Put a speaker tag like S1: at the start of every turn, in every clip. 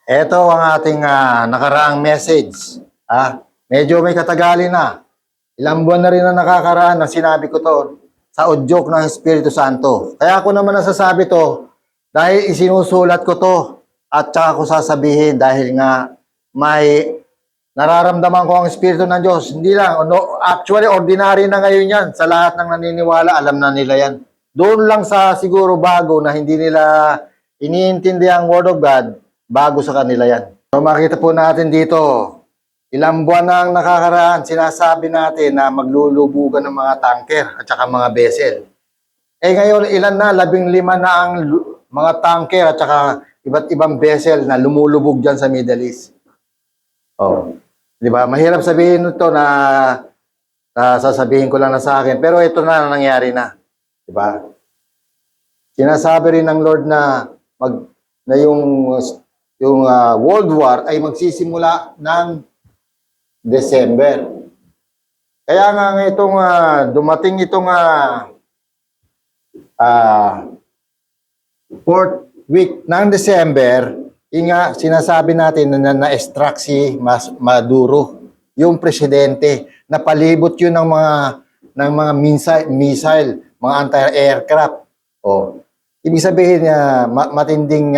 S1: Ito ang ating nakaraang message. Medyo may katagali na. Ilang buwan na rin na nakakaraan na sinabi ko to sa udyok ng Espiritu Santo. Kaya ako naman nasasabi to dahil isinusulat ko to at saka ko sasabihin dahil nga may nararamdaman ko ang Espiritu ng Diyos. Hindi lang, actually ordinary na ngayon yan. Sa lahat ng naniniwala, alam na nila yan. Doon lang sa siguro bago na hindi nila iniintindi ang Word of God, bago sa kanila yan. So makita po natin dito, ilang buwan na ang nakakaraan, sinasabi natin na maglulubugan ng mga tanker at saka mga vessel. Ngayon, ilan na? 15 na ang mga tanker at saka iba't ibang vessel na lumulubog dyan sa Middle East. Di ba? Mahirap sabihin ito na sasabihin ko lang na sa akin, pero ito na nangyari na. Di ba? Sinasabi rin ng Lord na yung World War ay magsisimula ng December. Kaya nga itong dumating itong 4th week ng December, sinasabi natin na na-extract si Maduro, yung presidente, na palibot yun ng mga missile, mga anti-aircraft. Ibig sabihin niya, matinding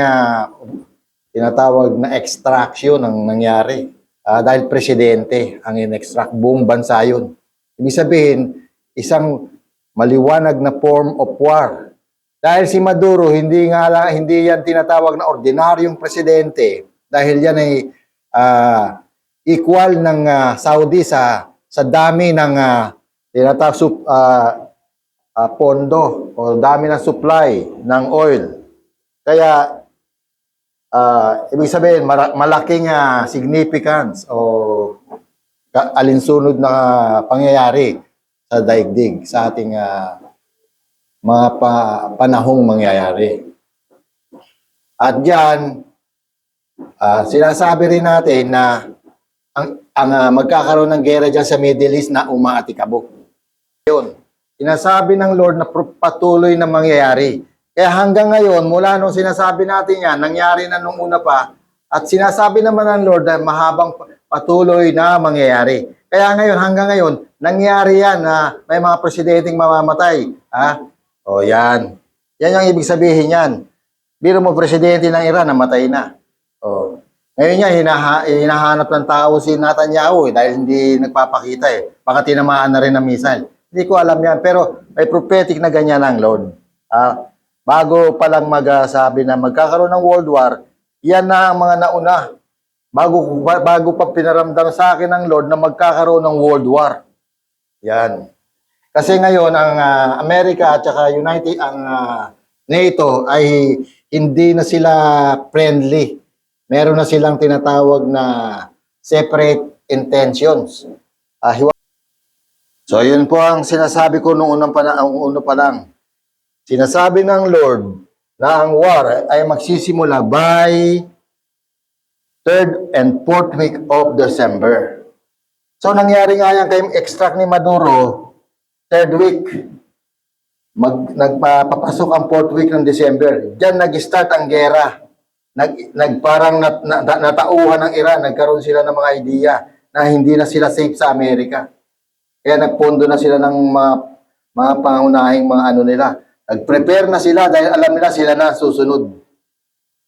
S1: tinatawag na extraction ang nangyari. Dahil presidente ang in-extract, buong bansa yun. Ibig sabihin, isang maliwanag na form of war. Dahil si Maduro, hindi yan tinatawag na ordinaryong presidente, dahil yan ay equal ng Saudi sa dami ng pondo o dami ng supply ng oil. Kaya ibig sabihin malaking significance o alinsunod na pangyayari sa daigdig sa ating mga panahong mangyayari. At diyan sinasabi rin natin na ang magkakaroon ng gera diyan sa Middle East na umaatikabok. Yun. Sinasabi ng Lord na patuloy na mangyayari. Kaya hanggang ngayon, mula nung sinasabi natin yan, nangyari na nung una pa, at sinasabi naman ng Lord na mahabang patuloy na mangyayari. Kaya ngayon, hanggang ngayon, nangyari yan na may mga presidenteng mamamatay. Yan. Yan yung ibig sabihin yan. Biro mo, presidente ng Iran, namatay na. Ngayon niya, hinahanap ng tao si Netanyahu dahil hindi nagpapakita Baka tinamaan na rin ng missile. Hindi ko alam yan, pero may prophetic na ganyan ang Lord. Bago pa lang magsabi na magkakaroon ng World War, yan na ang mga nauna. Bago pa pinaramdam sa akin ng Lord na magkakaroon ng World War. Yan. Kasi ngayon, ang Amerika at saka ang NATO ay hindi na sila friendly. Meron na silang tinatawag na separate intentions. So, yun po ang sinasabi ko noong una pa lang. Sinasabi ng Lord na ang war ay magsisimula by 3rd and 4th week of December. So, nangyari nga yan kay extract ni Maduro, 3rd week. Nagpapasok ang 4th week ng December. Diyan nag-start ang gera. Parang natauhan ng Iran, nagkaroon sila ng mga idea na hindi na sila safe sa Amerika. Kaya nagpondo na sila ng mga pangunahing mga nila. Nag-prepare na sila dahil alam nila sila na susunod.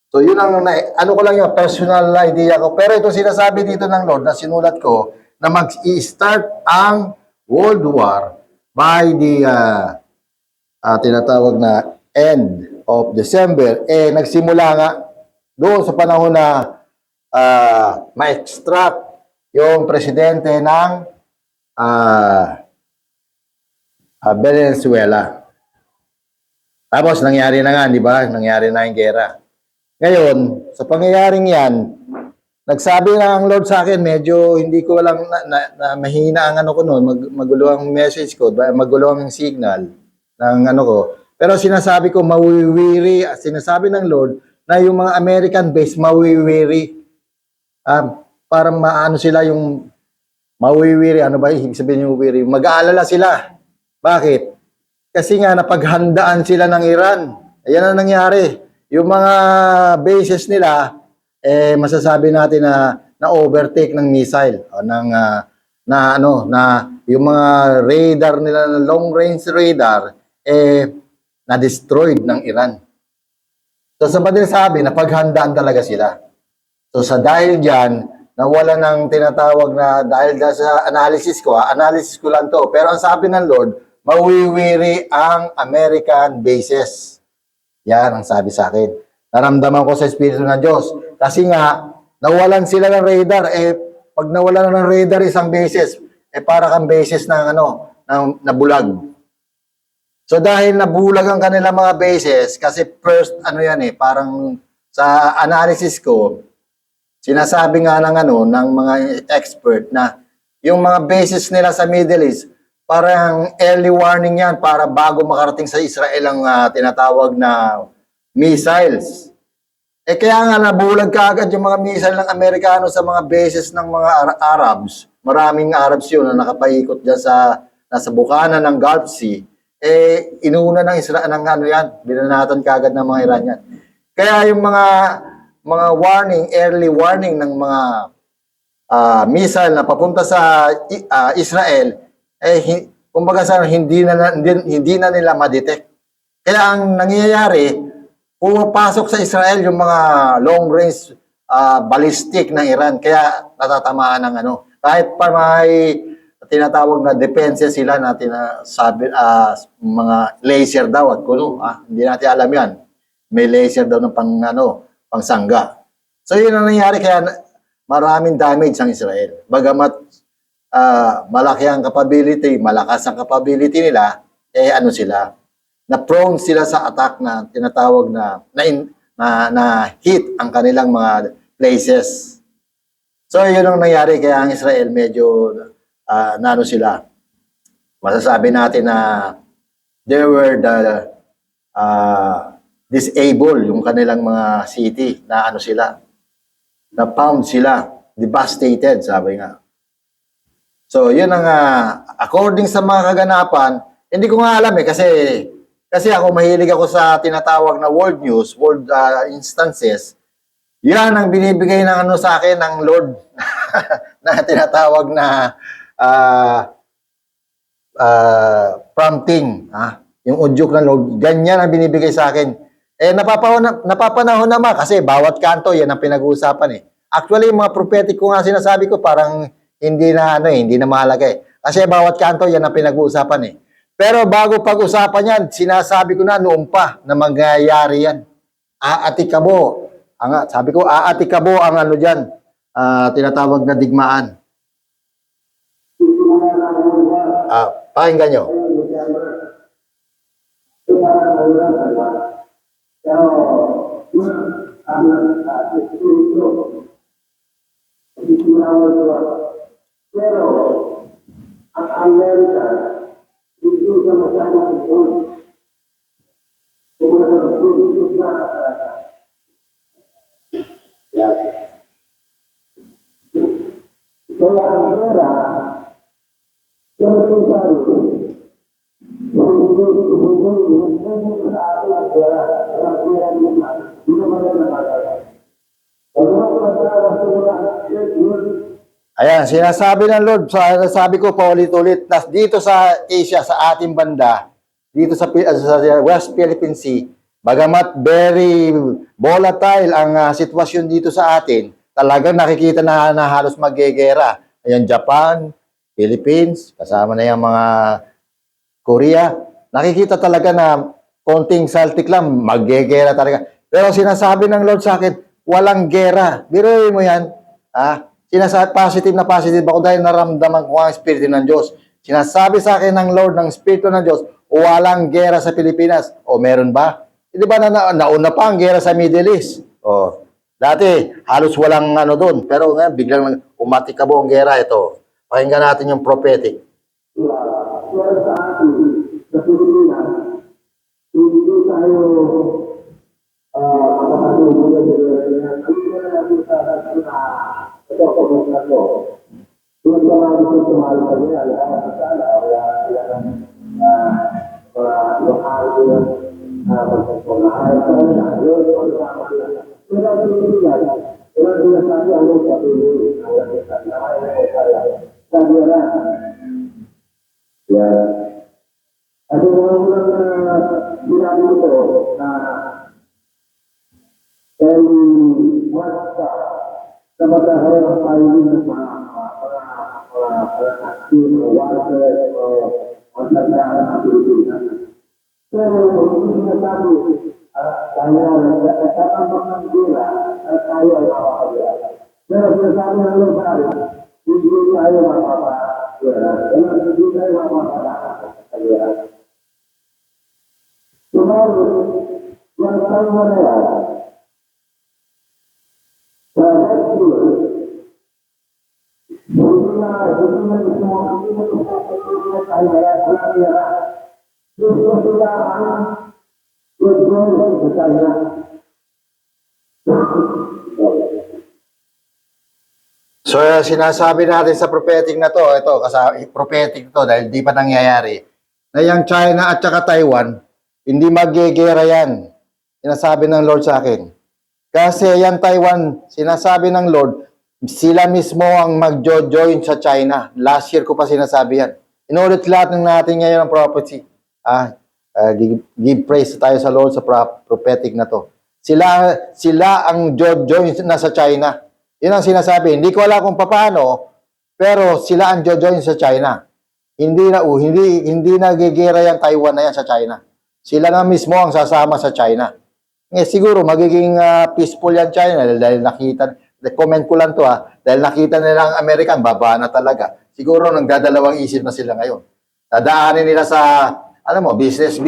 S1: So yun ang, ko lang yung personal idea ko. Pero ito sinasabi dito ng Lord na sinulat ko na mag-i-start ang World War by the tinatawag na end of December. Nagsimula nga doon sa panahon na ma-extract yung presidente ng Venezuela. Tapos nangyari na nga, di ba? Nangyari na yung gera. Ngayon, sa pangyayaring yan, nagsabi na ang Lord sa akin, medyo hindi ko lang na mahina ang ko noon, magulo ang message ko, magulo ang signal ng ko. Pero sinasabi ko, mawiwiri, sinasabi ng Lord na yung mga American base, mawiwiri. Parang sila yung mawiwiri, ano ba ibig sabihin yung wiri? Mag-aalala sila. Bakit? Kasi nga napaghandaan sila ng Iran. Ayan ang nangyari. Yung mga bases nila masasabi natin na overtake ng missile o na yung mga radar nila, na long range radar, na-destroyed ng Iran. So sa badil sabi, napaghandaan talaga sila. So sa dahil dyan, nawala ng tinatawag na, dahil sa analysis ko lang to, pero ang sabi ng Lord, mawiwiri ang American bases. Yan ang sabi sa akin. Naramdaman ko sa Espiritu ng Diyos. Kasi nga, nawalan sila ng radar. Pag nawalan ng radar isang bases, para kang bases ng nabulag. So dahil nabulag ang kanilang mga bases, kasi first, parang sa analysis ko, sinasabi nga ng mga expert na yung mga bases nila sa Middle East, parang early warning yan para bago makarating sa Israel ang tinatawag na missiles. Kaya nga nabulag kaagad yung mga missile ng Amerikano sa mga bases ng mga Arabs. Maraming Arabs yun na nakapaikot dyan nasa bukana ng Gulf Sea. Inuuna ng Israel binanatan kaagad ng mga Iranian. Kaya yung mga warning, early warning ng mga missile na papunta sa Israel, kumbaga hindi na nila ma-detect. Kaya ang nangyayari, pumapasok sa Israel yung mga long range ballistic ng Iran. Kaya natatamaan ng kahit pa may tinatawag na depensa sila na tinasabi mga laser daw at kuno. Hindi natin alam yan. May laser daw ng pangsangga. So yun ang nangyari, kaya maraming damage ang Israel. Bagamat malaki ang capability, malakas ang capability nila, sila, na prone sila sa attack na tinatawag na hit ang kanilang mga places. So yun ang nangyari, kaya ang Israel medyo sila. Masasabi natin na they were disabled yung kanilang mga city na sila. Na-pound sila, devastated, sabi nga. So, yun ang according sa mga kaganapan, hindi ko nga alam kasi ako mahilig ako sa tinatawag na world news, world instances. Yan ang binibigay ng sa akin ng Lord na tinatawag na prompting, yung udyok ng Lord. Ganyan ang binibigay sa akin. Napapanahon naman kasi bawat kanto yan ang pinag-uusapan Actually, yung mga prophetic ko nga sinasabi ko parang hindi na mahalaga Kasi bawat kanto yan ang pinag-uusapan Pero bago pag-usapan yan, sinasabi ko na noon pa na mangyayari yan. Aatikabo. Sabi ko, aatikabo ang dyan, tinatawag na digmaan. Pakinggan nyo.
S2: Pero ang Amerika dito sa masyadong doon dito sa kaya ang pera yung sinasabi
S1: Ayan, sinasabi ng Lord, sabi ko pa ulit-ulit, dito sa Asia, sa ating banda, dito sa West Philippine Sea, bagamat very volatile ang sitwasyon dito sa atin, talagang nakikita na halos maggegera. Ayan, Japan, Philippines, kasama na yung mga Korea, nakikita talaga na konting saltik lang, maggegera talaga. Pero sinasabi ng Lord sa akin, walang gera. Biruin mo yan, sinasabi, positive ako dahil naramdaman ko ang Espiritu ng Diyos. Sinasabi sa akin ng Lord, ng Espiritu ng Diyos, walang gera sa Pilipinas. O meron ba? Di ba nauna pa ang gera sa Middle East? Dati, halos walang doon. Pero ngayon, biglang umatikabo ang gera. Ito, pakinggan natin yung prophetic.
S2: sa atin sa Pilipinas, hindi tayo makakatulong na ito kung ito. Doon sa mga gusto sumali sa niya, sana, wala sila ng mga lokal na magsasalaan sa kanila. Yun, pero ang Pilipinas, magkakaroon ng filing ng mga active o water o magsasaka ng Pilipinas. Pero hindi sinasabi, tayo nagtatambak ng gila at tayo ay makakagila. Pero sinasabi ng lugar, hindi tayo makakagila. Hindi tayo makakagila. Sumali, yung tayo na yan, sa next year, hindi na tayo kaya gusto sila ang gusto sa kanya.
S1: So, sinasabi natin sa prophetic na to, ito, kasi prophetic to dahil di pa nangyayari, na yung China at saka Taiwan, hindi magigera yan. Sinasabi ng Lord sa akin. Kasi yan Taiwan, sinasabi ng Lord, sila mismo ang mag-join sa China. Last year ko pa sinasabi yan. Inulit lahat ng natin ngayon ang prophecy. Give praise tayo sa Lord sa prophetic na to. Sila ang join na sa China. Yun ang sinasabi. Hindi ko alam kung paano, pero sila ang join sa China. Hindi nagigera yung Taiwan na yan sa China. Sila na mismo ang sasama sa China. Siguro magiging peaceful yan China dahil nakita, comment ko lang to dahil nakita nila ang American, baba na talaga. Siguro nagdadalawang isip na sila ngayon. Dadaanin nila sa, business,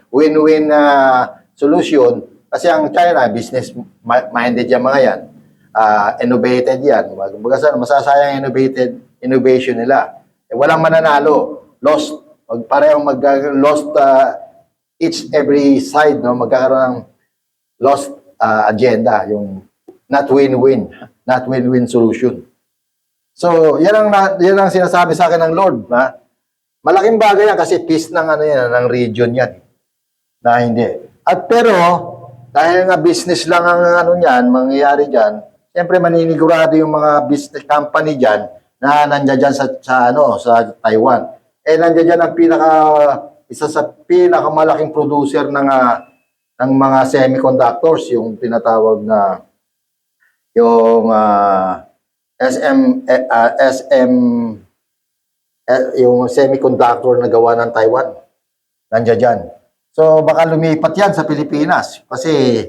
S1: win-win solution. Kasi ang China, business-minded yan mga yan. Innovated yan. Masasayang innovation nila. Walang mananalo. Lost. Parehong lost each every side. No? Magkakaroon ng lost agenda. Yung not win-win. Not win-win solution. So, yan ang sinasabi sa akin ng Lord. Malaking bagay yan kasi peace ng ng region yan. Na hindi. At pero, dahil nga business lang ang mangyayari dyan, siyempre maninigurado yung mga business company dyan na nandiyan dyan sa Taiwan. Nandiyan dyan ang isa sa pinakamalaking producer ng mga semiconductors, yung tinatawag na yung yung semiconductor na gawa ng Taiwan. Nandiyan dyan. So, baka lumipat yan sa Pilipinas. Kasi,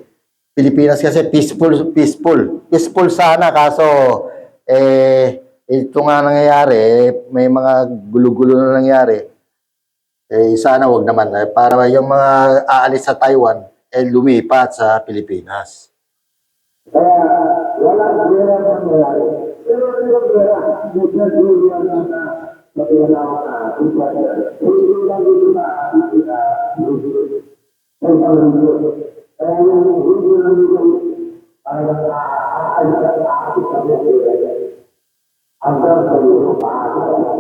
S1: Pilipinas kasi peaceful sana. Kaso, ito nga nangyayari, may mga gulo-gulo na nangyayari. Sana wag naman. Para yung mga aalis sa Taiwan, lumipat sa Pilipinas.
S2: Kaya, walang gera nangyayari. Pero yung gera, nagkagulyan na makialaman na hindi lang dito na kaya yung hindi lang dito parang aalis sa mga hanggang sa iyo paano sa mga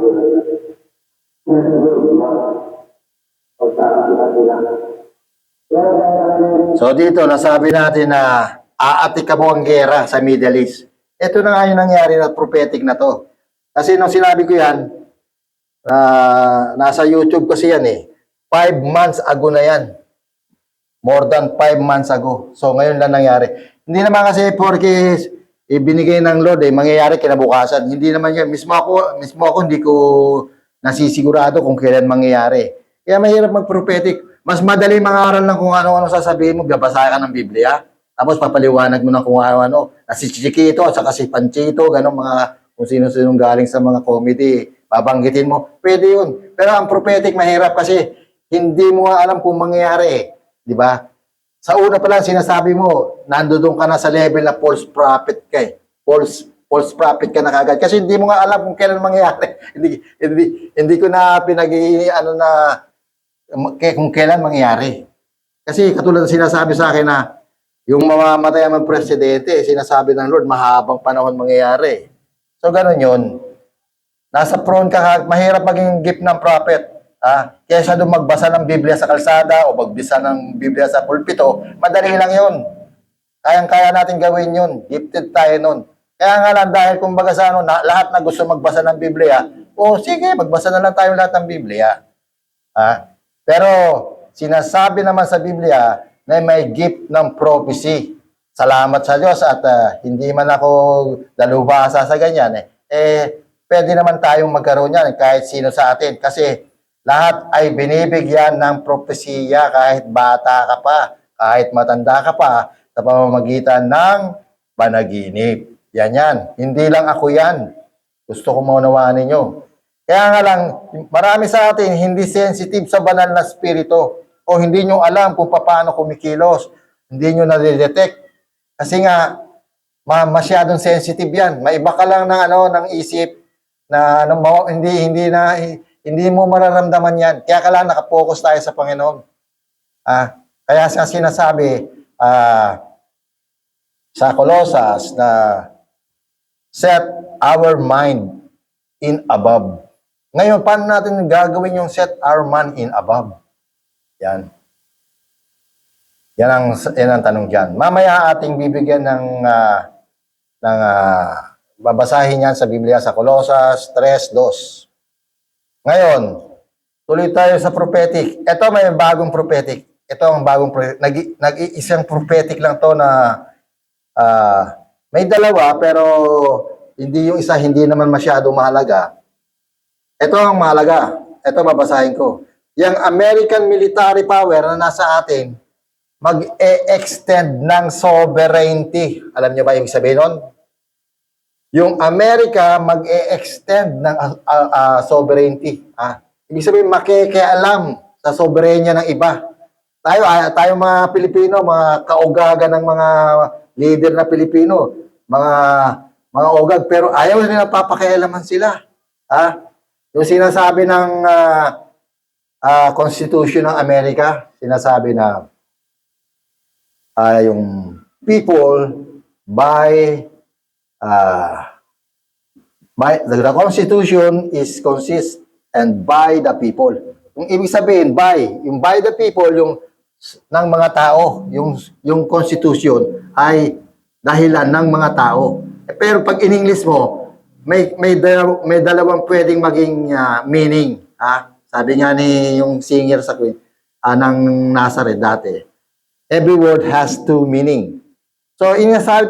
S1: So dito, nasabi natin na aatik ka mo ang gera sa Middle East. Ito na nga yung nangyari na prophetic na to. Kasi nung sinabi ko yan, nasa YouTube kasi yan 5 months ago na yan. More than 5 months ago. So ngayon lang nangyari. Hindi naman kasi porque ibinigay ng Lord mangyayari kinabukasan. Hindi naman yan. Mismo ako hindi ko nasisigurado kung kailan mangyayari. Kaya mahirap mag-prophetic. Mas madali mangaral ng kung ano-ano sasabihin mo. Babasa ka ng Biblia. Tapos papaliwanag mo ng kung ano-ano. Si Chiquito at saka si Panchito. Ganun mga kung sino-sinong galing sa mga comedy. Babanggitin mo. Pwede yun. Pero ang prophetic mahirap kasi hindi mo alam kung mangyayari. Di ba? Sa una pa lang sinasabi mo, nandoon ka na sa level na false prophet ka False prophet ka na kagad. Kasi hindi mo nga alam kung kailan mangyayari. hindi ko na kung kailan mangyayari. Kasi katulad ng sinasabi sa akin na yung mamamatay ang presidente, sinasabi ng Lord, mahabang panahon mangyayari. So, ganun yun. Nasa prone ka, mahirap maging gift ng prophet. Kesa doon magbasa ng Biblia sa kalsada o magbisa ng Biblia sa pulpito, madali lang yun. Kayang-kaya natin gawin yun. Gifted tayo nun. Kaya nga lang dahil kumbaga sa lahat na gusto magbasa ng Biblia, sige, magbasa na lang tayo lahat ng Biblia. Pero sinasabi naman sa Biblia na may gift ng prophecy. salamat sa Diyos at hindi man ako dalubhasa sa ganyan pwede naman tayong magkaroon yan kahit sino sa atin kasi lahat ay binibigyan ng propesiya kahit bata ka pa, kahit matanda ka pa sa pamamagitan ng panaginip. Yan. Hindi lang ako yan. Gusto ko maunawaan ninyo. Kaya nga lang, marami sa atin hindi sensitive sa banal na spirito o hindi nyo alam kung paano kumikilos. Hindi nyo na-detect. Kasi nga, masyadong sensitive yan. Maiba ka lang ng isip na hindi mo mararamdaman yan. Kaya kailangan nakapokus tayo sa Panginoon. Kaya sa sinasabi sa Colossus na set our mind in above. Ngayon, paano natin gagawin yung set our mind in above? Yan. Yan ang tanong dyan. Mamaya ating bibigyan ng babasahin yan sa Biblia sa Colossus 3:2. Ngayon, tuloy tayo sa prophetic. Ito may bagong prophetic. Ito ang bagong prophetic. Nag-iisang prophetic lang to na may dalawa pero hindi yung isa hindi naman masyado mahalaga. Ito ang mahalaga. Ito babasahin ko. Yung American military power na nasa atin mag-e-extend ng sovereignty. Alam niyo ba yung sabihin nun? Yung Amerika mag-e-extend ng sovereignty. Ibig sabihin, makikialam sa soberenya ng iba. Tayo mga Pilipino, mga kaugaga ng mga leader na Pilipino, mga ogag, pero ayaw nila papakialaman sila. Yung sinasabi ng Constitution ng Amerika, sinasabi na yung people by the Constitution is consist and by the people. Yung ibig sabihin, yung by the people, yung ng mga tao, yung Constitution ay dahilan ng mga tao. Pero pag in English mo, may dalawang pwedeng maging meaning. Sabi nga ni yung singer sa Queen, ng Nazareth dati, every word has two meaning. So,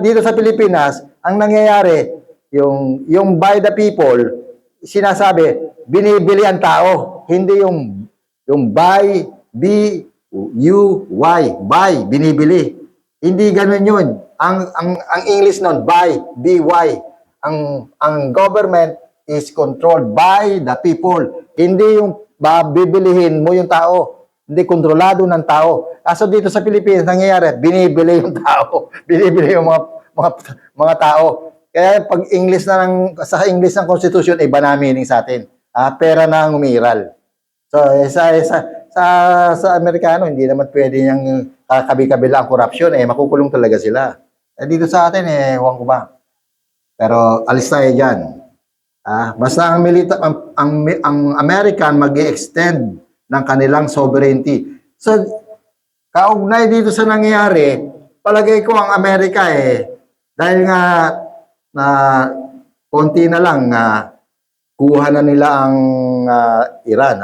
S1: dito sa Pilipinas, ang nangyayari, yung by the people, sinasabi, binibili ang tao. Hindi yung buy, B-U-Y, buy, binibili. Hindi ganun yun. Ang English nun, buy, B-Y. Ang government is controlled by the people. Hindi yung bibilihin mo yung tao. Hindi kontrolado ng tao. Kaso dito sa Pilipinas, nangyayari, binibili yung tao. Binibili yung mga tao. Kaya pag English sa English ng Constitution, iba na meaning sa atin. Pera na ang umiral. So, sa Amerikano, hindi naman pwede niyang kabi-kabila ang corruption. Makukulong talaga sila. Dito sa atin, huwag ko ba. Pero alis tayo dyan. Basta ang American mag-i-extend ng kanilang sovereignty. So, kaugnay dito sa nangyayari, palagay ko ang Amerika dahil nga na konti na lang kuha na nila ang Iran,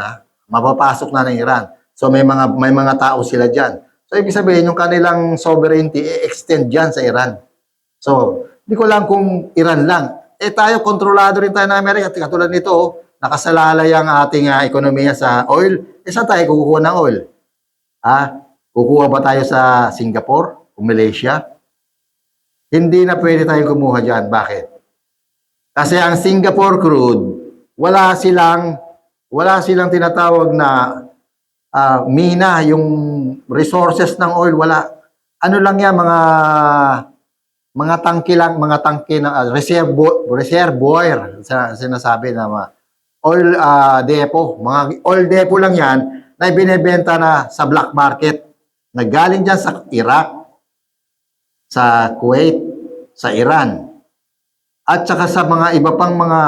S1: mapapasok na ng Iran. So may mga tao sila diyan. So ibig sabihin yung kanilang sovereignty extend diyan sa Iran. So, hindi ko lang kung Iran lang. Tayo kontrolado rin tayo ng Amerika. Katulad nito, nakasalalay ang ating ekonomiya sa oil. Saan tayo kukuha ng oil? Kukuha ba tayo sa Singapore o Malaysia? Hindi na pwede tayo kumuha dyan. Bakit? Kasi ang Singapore crude, wala silang tinatawag na mina, yung resources ng oil, wala. Ano lang yan, mga tangke ng reservoir, sinasabi na oil depot. Mga oil depot lang yan na binebenta na sa black market. Nagaling dyan sa Iraq, sa Kuwait, sa Iran, at saka sa mga iba pang mga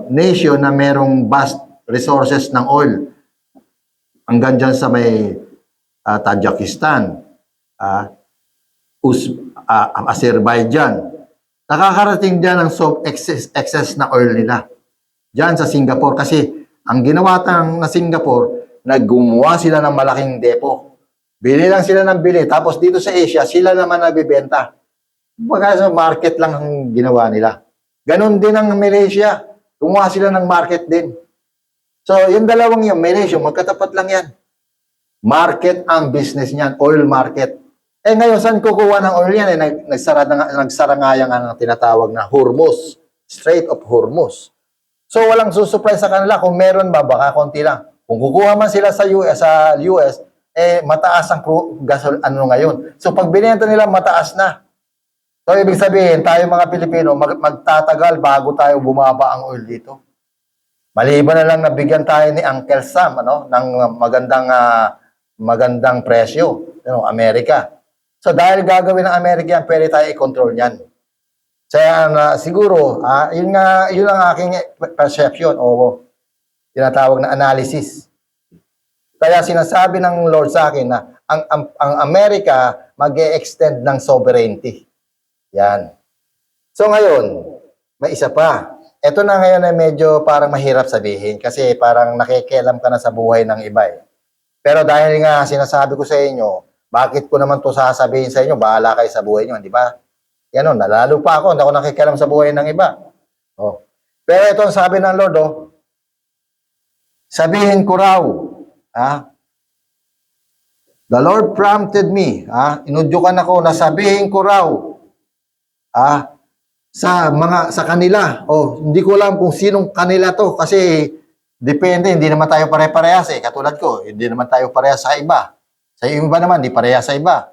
S1: nation na merong vast resources ng oil. Hanggang dyan sa may Tajikistan, Azerbaijan. Nakakarating dyan ang excess na oil nila. Dyan sa Singapore. Kasi ang ginawa na Singapore, naggumawa sila ng malaking depo. Bili lang sila ng bili. Tapos dito sa Asia, sila naman nagbibenta. Baka sa market lang ang ginawa nila. Ganon din ang Malaysia. Gumawa sila ng market din. So, yung dalawang yung Malaysia, magkatapat lang yan. Market ang business niyan, oil market. Eh ngayon, saan kukuha ng oil yan? Nagsara nga yan ang tinatawag na Hormuz. Strait of Hormuz. So, walang susupply sa kanila. Kung meron ba, baka konti lang. Kung kukuha man sila sa US, eh, mataas ang gasol, ngayon. So, pag binenta nila, mataas na. So, ibig sabihin, tayo mga Pilipino, magtatagal bago tayo bumaba ang oil dito. Maliban na lang nabigyan tayo ni Uncle Sam, ng magandang presyo, Amerika. So, dahil gagawin ng Amerika yan, pwede tayo i-control yan. Kaya siguro, yun ang aking perception o tinatawag na analysis. Kaya sinasabi ng Lord sa akin na ang Amerika mag-e-extend ng sovereignty. Yan. So ngayon, may isa pa. Ito na ngayon ay medyo parang mahirap sabihin kasi parang nakikialam ka na sa buhay ng iba eh. Pero dahil nga sinasabi ko sa inyo, bakit ko naman to sasabihin sa inyo, bahala kayo sa buhay nyo, di ba? Yan o, nalalo pa ako, hindi ako nakikialam sa buhay ng iba. Oh. Pero ito ang sabi ng Lord, sabihin ko raw, the Lord prompted me, inudyukan ako na sabihin ko raw, sa kanila. Hindi ko alam kung sinong kanila to kasi depende, hindi naman tayo pare-parehas eh. Katulad ko, hindi naman tayo parehas sa iba. Sa iba naman, hindi parehas sa iba.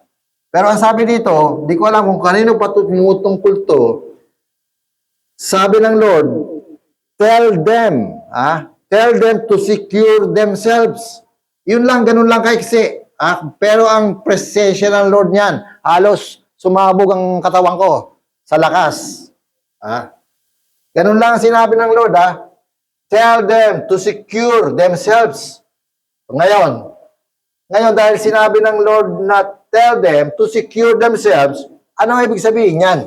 S1: Pero ang sabi dito, hindi ko alam kung kanino patutungkol to. Sabi ng Lord, tell them to secure themselves. Yun lang, ganun lang kaiksi. Pero ang presensya ng Lord niyan, halos sumabog ang katawan ko sa lakas. Ganun lang ang sinabi ng Lord, Tell them to secure themselves. Ngayon, dahil sinabi ng Lord na tell them to secure themselves, ano ibig sabihin yan?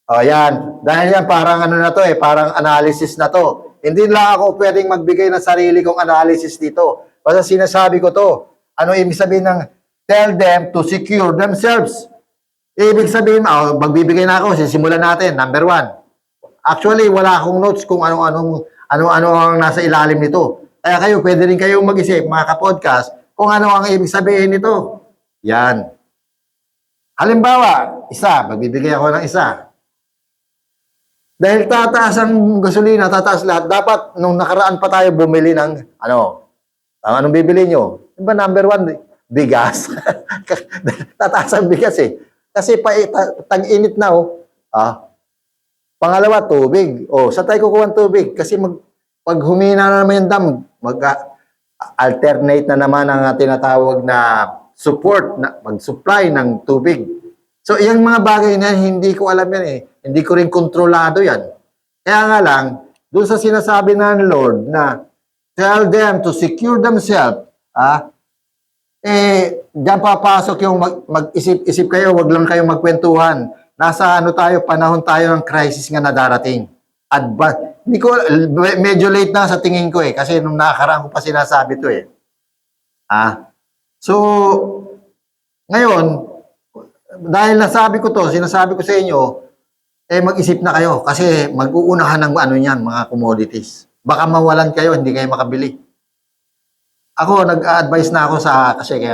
S1: Yan. Dahil yan, parang na to parang analysis na to. Hindi lang ako pwedeng magbigay ng sarili kong analysis dito. Basta sinasabi ko to. Ano ibig sabihin ng tell them to secure themselves? Ibig sabihin, magbibigay na ako, sisimulan natin. Number 1. Actually, wala akong notes kung ano ang nasa ilalim nito. Kaya kayo, pwede rin kayong mag-isip, mga kapodcast, kung ano ang ibig sabihin nito. Yan. Halimbawa, magbibigay ako ng isa. Dahil tataas ang gasolina, tataas lahat, dapat nung nakaraan pa tayo bumili ng, anong bibili nyo? Diba number 1, bigas. Tataas ang bigas eh. Kasi tag-init na Pangalawa, tubig. Sa tayo kukuha ng tubig? Kasi pag humina na naman yung dam, mag-alternate na naman ang tinatawag na support, mag-supply ng tubig. So, yung mga bagay na hindi ko alam yan eh. Hindi ko rin kontrolado yan. Kaya nga lang, doon sa sinasabi ng Lord na tell them to secure themselves, diyan papasok yung mag-isip-isip kayo, wag lang kayong magkwentuhan. Nasa panahon tayo ng crisis nga na darating. Hindi ko, medyo late na sa tingin ko kasi nung nakakaraan ko pa sinasabi to So, ngayon, dahil nasabi ko to, sinasabi ko sa inyo, mag-isip na kayo kasi mag-uunahan ng mga commodities. Baka mawalan kayo, hindi kayo makabili. Ako, nag-advise na ako kasi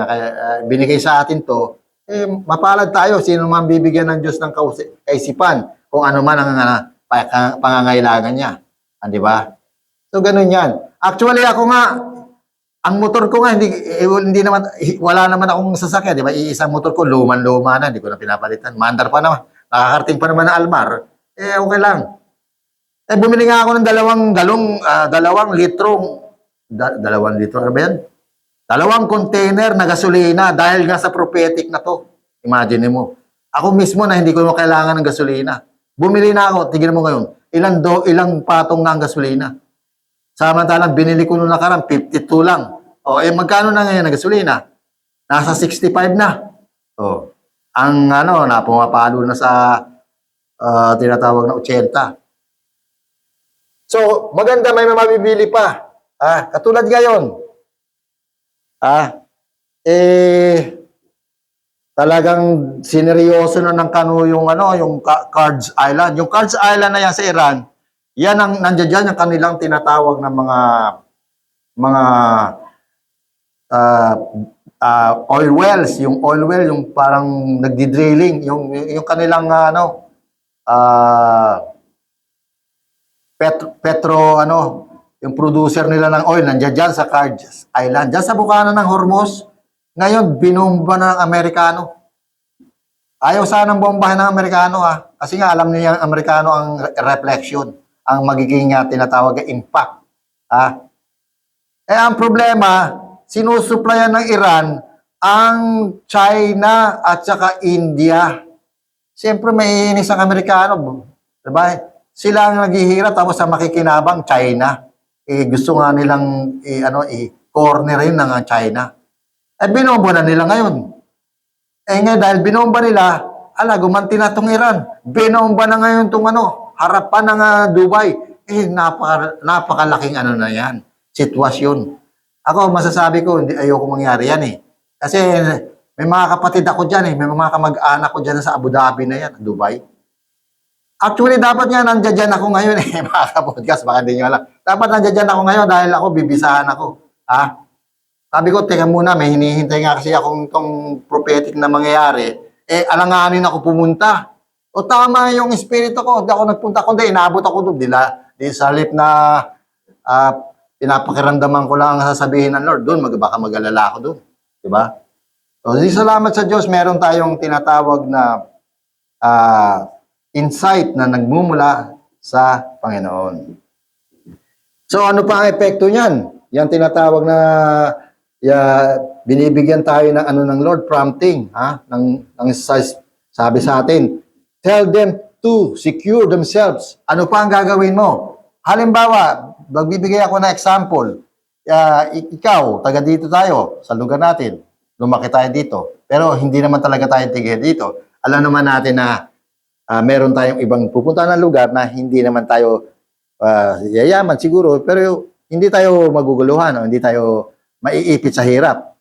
S1: binigay sa atin to, mapalad tayo, sino man bibigyan ng Diyos ng kaisipan kung ano man ang pangangailangan niya. Di ba? So, ganun yan. Actually, ako nga, ang motor ko nga, hindi naman, wala naman akong sasakyan, di ba? Iisang motor ko, luman-luma na, hindi ko na pinapalitan. Maandar pa naman, nakakarating pa naman ng Almar, okay lang. Bumili nga ako ng dalawang litro, ano ba yan? 2 container na gasolina dahil nga sa prophetic na to. Imagine mo. Ako mismo na hindi ko kailangan ng gasolina. Bumili na ako, tignan mo ngayon, ilang patong na ang gasolina. Samantalang binili ko nung nakaraan, 52 lang. Magkano na ngayon ang gasolina? Nasa 65 na. Ang pumapalo na sa tinatawag na 80. So, maganda may mabibili pa. Katulad ngayon. talagang sineryoso na ng Kanu yung yung Cards Island. Yung Cards Island na yan sa Iran, yan ang nandiyan dyan yung kanilang tinatawag na mga ah, oil wells, yung oil well, yung parang nagdi-drilling, yung kanilang ah, petro yung producer nila ng oil nandiyan dyan sa Cards Island, dyan sa bukana ng Hormuz. Ngayon binomba ng Amerikano. Ayaw sanang bombahin ng Amerikano kasi nga alam niya ang Amerikano ang reflection, ang magiging tinatawag na impact. Ang problema, sinusuplayan ng Iran ang China at saka India. Siyempre may inis ang Amerikano, diba? Sila ang naghihirap tapos ang makikinabang China. Gusto nga nilang i-cornerin ng China. Binomba na nila ngayon. Ngayon dahil binomba nila, gumanti na itong Iran. Binomba na ngayon itong harapan ng Dubai. Napakalaking na yan, sitwasyon. Ako, masasabi ko, ayoko mangyari yan Kasi may mga kapatid ako dyan may mga kamag-anak ko dyan sa Abu Dhabi na yan, Dubai. Actually, dapat nga nandiyan ako ngayon mga kapodcast, baka hindi nyo alam. Dapat nandiyan ako ngayon dahil ako, bibisahan ako. Sabi ko, teka muna, may hinihintay nga kasi akong itong prophetic na mangyayari. Alanganin ako pumunta. O tama yung espiritu ko, hindi ako nagpunta, kundi inabot ako doon. Di sa halip na pinapakiramdaman ko lang ang sasabihin ng Lord, doon, baka mag-alala ako doon. Diba? So, salamat sa Diyos, meron tayong tinatawag na insight na nagmumula sa Panginoon. So, ano pa ang epekto niyan? Yan tinatawag na binibigyan tayo ng ng Lord prompting, ng sabi sa atin, tell them to secure themselves. Ano pa ang gagawin mo? Halimbawa, magbibigay ako ng example. Ikaw, taga dito tayo, sa lugar natin. Lumaki tayo dito. Pero hindi naman talaga tayo tiga dito. Alam naman natin na meron tayong ibang pupunta ng lugar na hindi naman tayo yayaman siguro, pero hindi tayo maguguluhan, hindi tayo maiipit sa hirap.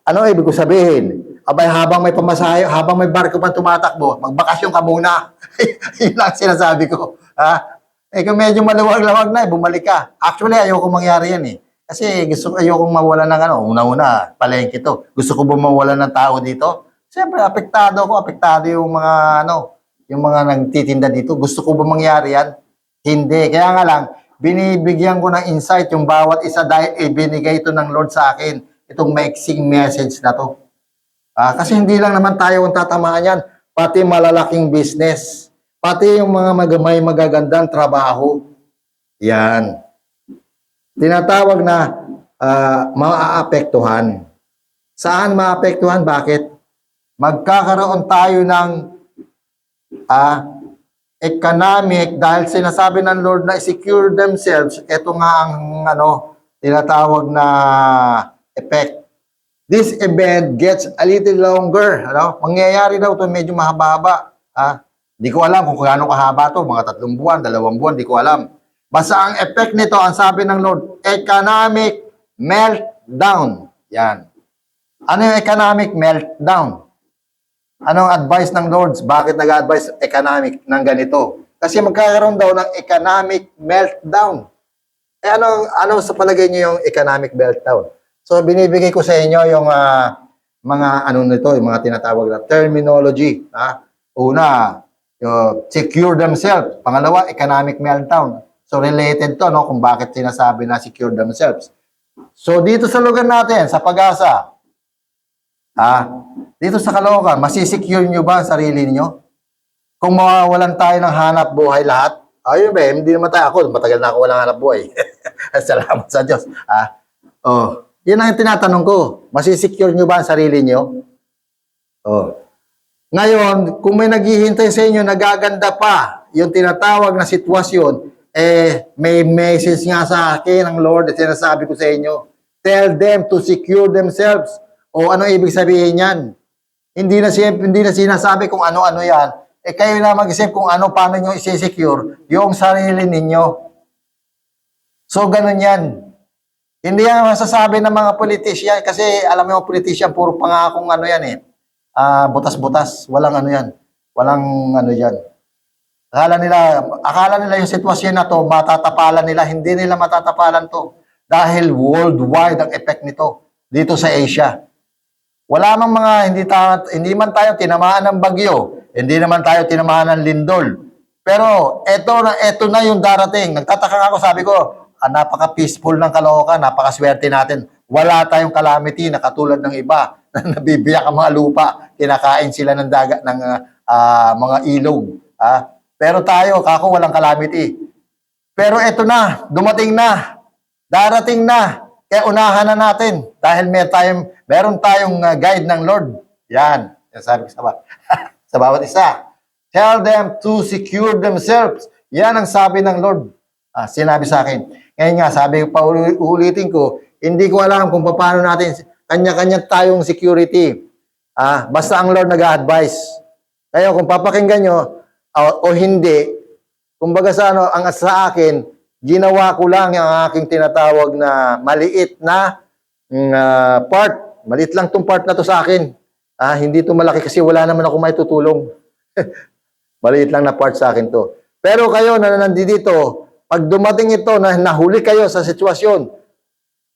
S1: Ano ibig ko sabihin? Abay, habang may pamasahe, habang may barko pa tumatakbo, magbakasyon ka muna. Yun lang sinasabi ko. Kung medyo maluwag-lawag na, bumalik ka. Actually, ayoko mangyari yan Kasi ayoko mawala ng una-una, palengke to. Gusto ko ba mawala ng tao dito? Siyempre, apektado yung mga yung mga nagtitinda dito. Gusto ko ba mangyari yan? Hindi. Kaya nga lang, binibigyan ko ng insight yung bawat isa dahil ibinigay ito ng Lord sa akin. Itong maiksing message na to. Kasi hindi lang naman tayo ang tatamaan yan. Pati malalaking business. Pati yung mga may magagandang trabaho. Yan. Tinatawag na maaapektuhan. Saan maapektuhan? Bakit? Magkakaroon tayo ng economic, dahil sinasabi ng Lord na secure themselves, ito nga ang tinatawag na effect. This event gets a little longer. Mangyayari daw ito, medyo mahaba-haba. Hindi ko alam kung gaano kahaba to, mga 3 buwan, 2 buwan, di ko alam. Basta ang effect nito, ang sabi ng Lord, economic meltdown. Yan. Ano yung economic meltdown? Anong advice ng Lord? Bakit nag-advise economic ng ganito? Kasi magkakaroon daw ng economic meltdown. Ano sa palagay niyo yung economic meltdown? So, binibigay ko sa inyo yung mga yung mga tinatawag na terminology. Una, secure themselves. Pangalawa, economic meltdown. So, related to, kung bakit sinasabi na secure themselves. So, dito sa lugar natin, sa Pag-asa, dito sa Caloocan, masisecure nyo ba ang sarili niyo? Kung mawawalan tayo ng hanap buhay lahat, ayun ba, hindi naman tayo ako, matagal na ako walang hanap buhay. Salamat sa Diyos. Yun ang tinatanong ko, masisecure nyo ba ang sarili niyo? Ngayon, kung may naghihintay sa inyo, nagaganda pa yung tinatawag na sitwasyon, may message nga sa akin ng Lord at sinasabi ko sa inyo, tell them to secure themselves. O ano ibig sabihin yan? Hindi na sinasabi kung ano-ano yan. Kayo na mag-isip kung paano nyo isi-secure yung sarili ninyo. So, ganun yan. Hindi yan masasabi ng mga politician kasi alam mo yung politician, puro pangakong yan butas-butas. Walang ano yan. Walang ano yan. Akala nila yung sitwasyon na to, matatapalan nila. Hindi nila matatapalan to. Dahil worldwide ang effect nito dito sa Asia. Wala mang mga, hindi man tayo tinamaan ng bagyo. Hindi naman tayo tinamaan ng lindol. Pero eto na yung darating. Nagtataka ako, sabi ko, napaka-peaceful ng Caloocan, napakaswerte natin. Wala tayong calamity na katulad ng iba na nabibiyak ang mga lupa, kinakain sila ng dagat ng mga ilog. Pero tayo, kako, walang calamity. Pero eto na, dumating na, darating na. Kaya unahan na natin dahil meron tayong guide ng Lord. Yan, sabi ko sa bawat isa. Tell them to secure themselves. Yan ang sabi ng Lord. Sinabi sa akin. Ngayon nga, sabi pa ulitin ko, hindi ko alam kung paano natin, kanya-kanya tayong security. Basta ang Lord nag-a-advise. Kaya kung papakinggan nyo, o hindi, kumbaga ang sa akin, ginawa ko lang yung aking tinatawag na maliit na part. Maliit lang tong part na to sa akin. Hindi to malaki kasi wala naman ako may tutulong. Maliit lang na part sa akin to. Pero kayo na nandito, pag dumating ito na nahuli kayo sa sitwasyon,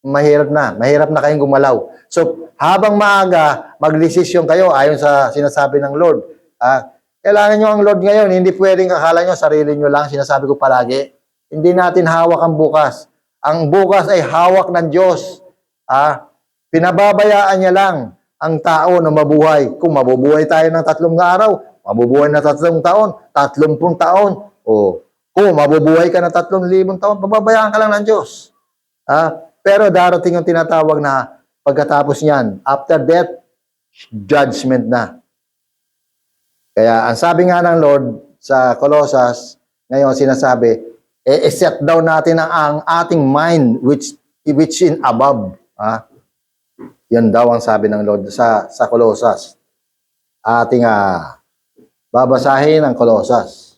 S1: mahirap na kayong gumalaw. So, habang maaga, magdesisyon kayo ayon sa sinasabi ng Lord. Kailangan nyo ang Lord ngayon, hindi pwedeng akala nyo, sarili nyo lang, sinasabi ko palagi. Hindi natin hawak ang bukas. Ang bukas ay hawak ng Diyos. Pinababayaan niya lang ang tao na mabuhay. Kung mabubuhay tayo ng 3 araw, mabubuhay na 3 taon, 30 taon, o kung mabubuhay ka na 3,000 taon, pababayaan ka lang ng Diyos. Pero darating yung tinatawag na pagkatapos niyan, after death, judgment na. Kaya ang sabi nga ng Lord sa Colossus, ngayon sinasabi, set down natin ang ating mind which in above. Yan daw ang sabi ng Lord sa Colossus. Ating babasahin ang Colossus.